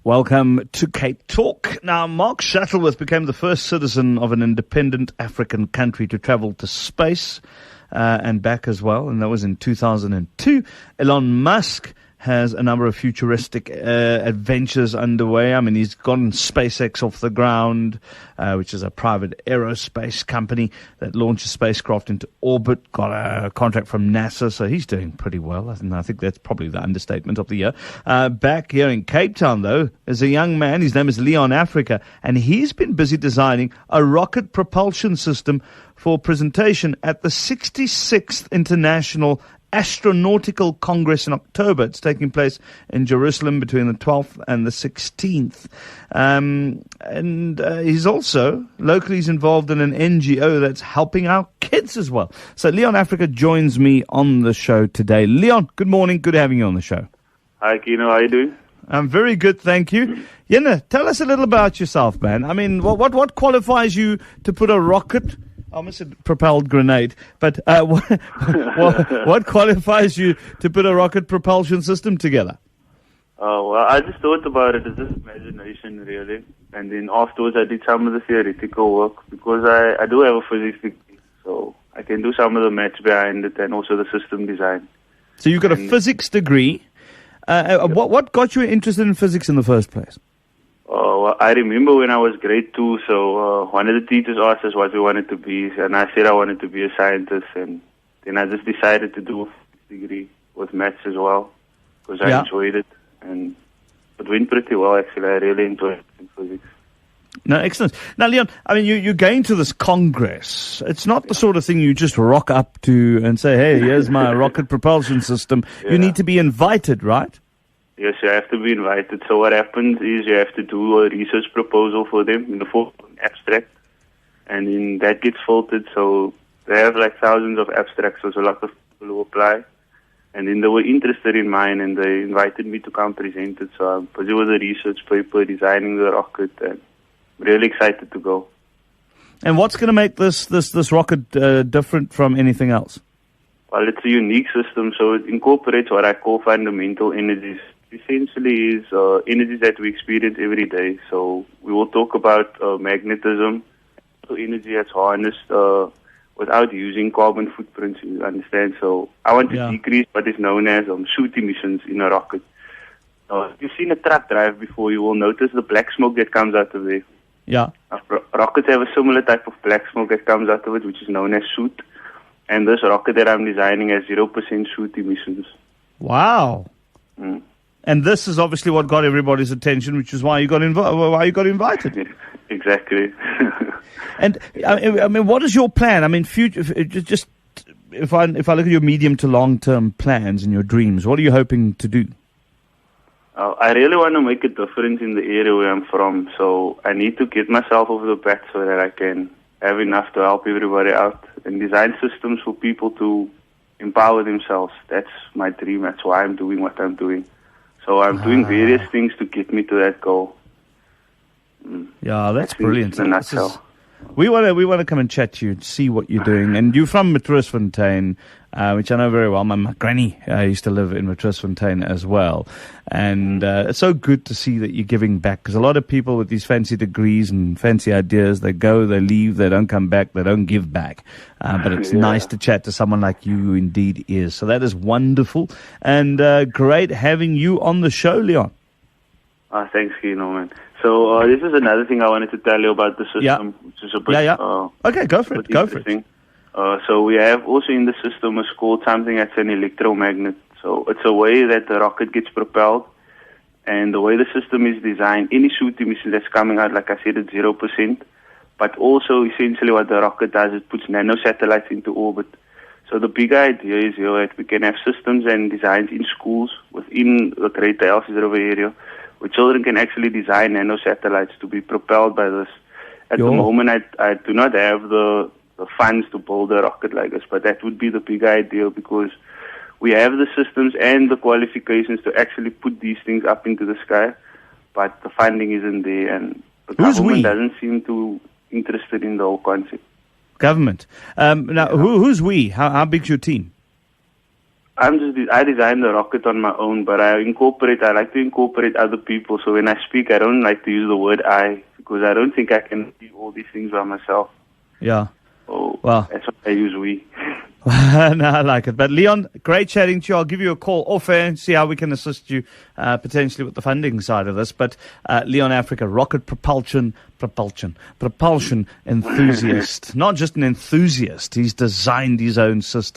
Welcome to Cape Talk. Now, Mark Shuttleworth became the first citizen of an independent African country to travel to space and back as well, and that was in 2002. Elon Musk has a number of futuristic adventures underway. I mean, he's gotten SpaceX off the ground, which is a private aerospace company that launches spacecraft into orbit, got a contract from NASA, so he's doing pretty well. I think that's probably the understatement of the year. Back here in Cape Town, though, is a young man. His name is Leon Africa, and he's been busy designing a rocket propulsion system for presentation at the 66th International Astronautical Congress in October. It's taking place in Jerusalem between the 12th and the 16th. And he's also, locally, he's involved in an NGO that's helping our kids as well. So Leon Africa joins me on the show today. Leon, good morning. Good having you on the show. Hi, Kieno. How you doing? I'm very good, thank you. Kieno, tell us a little about yourself, man. I mean, what qualifies you to put a rocket... I almost said propelled grenade, but what qualifies you to put a rocket propulsion system together? Oh, well, I just thought about it as just imagination, really. And then afterwards, I did some of the theoretical work because I do have a physics degree, so I can do some of the maths behind it and also the system design. So you've got a physics degree. What got you interested in physics in the first place? Well, I remember when I was grade 2, so one of the teachers asked us what we wanted to be, and I said I wanted to be a scientist, and then I just decided to do a degree with maths as well, because I enjoyed it, and it went pretty well, actually. I really enjoyed it in physics. No, excellent. Now, Leon, I mean, you're going to this Congress. It's not the sort of thing you just rock up to and say, hey, here's my rocket propulsion system. Yeah. You need to be invited, right? Yes, you have to be invited. So what happens is you have to do a research proposal for them in the form of an abstract, and then that gets filtered. So they have like thousands of abstracts, so there's a lot of people who apply. And then they were interested in mine, and they invited me to come present it. So I'm busy with the research paper, designing the rocket, and really excited to go. And what's going to make this rocket different from anything else? Well, it's a unique system, so it incorporates what I call fundamental energies. Essentially is energies that we experience every day. So we will talk about magnetism, so energy that's harnessed without using carbon footprints, you understand? So I want to decrease what is known as soot emissions in a rocket. If you've seen a truck drive before, you will notice the black smoke that comes out of there. Yeah. Rockets have a similar type of black smoke that comes out of it, which is known as soot. And this rocket that I'm designing has 0% soot emissions. Wow. Mm. And this is obviously what got everybody's attention, which is why you got invited. Exactly. And I mean, what is your plan? I mean, just if I look at your medium to long term plans and your dreams, what are you hoping to do? I really want to make a difference in the area where I'm from. So I need to get myself over the bat so that I can have enough to help everybody out and design systems for people to empower themselves. That's my dream. That's why I'm doing what I'm doing. So I'm doing various things to get me to that goal. Yeah, that's brilliant. In a nutshell. We want to come and chat to you and see what you're doing. And you're from Matroosfontein, which I know very well. My granny used to live in Matroosfontein as well. And it's so good to see that you're giving back, because a lot of people with these fancy degrees and fancy ideas, they go, they leave, they don't come back, they don't give back. But it's nice to chat to someone like you who indeed is. So that is wonderful. And great having you on the show, Leon. Thanks, Kieno, man. So this is another thing I wanted to tell you about the system, which is a bit okay, go for it. Go for it. So we have also in the system is called something that's an electromagnet. So it's a way that the rocket gets propelled, and the way the system is designed, any soot emission that's coming out, like I said, it's 0%. But also, essentially, what the rocket does is puts nanosatellites into orbit. So the big idea is here that we can have systems and designs in schools within the Greater Elsie River area, where children can actually design nanosatellites to be propelled by this. At the moment, I do not have the funds to build a rocket like this, but that would be the big idea, because we have the systems and the qualifications to actually put these things up into the sky, but the funding isn't there, and the government doesn't seem to interested in the whole concept. Government. Now, who's we? How big's your team? I designed the rocket on my own, but I like to incorporate other people. So when I speak, I don't like to use the word I, because I don't think I can do all these things by myself. Yeah. So Wow. that's why I use we. No, I like it. But Leon, great chatting to you. I'll give you a call off air and see how we can assist you potentially with the funding side of this. But Leon Africa, rocket propulsion enthusiast. Not just an enthusiast. He's designed his own system.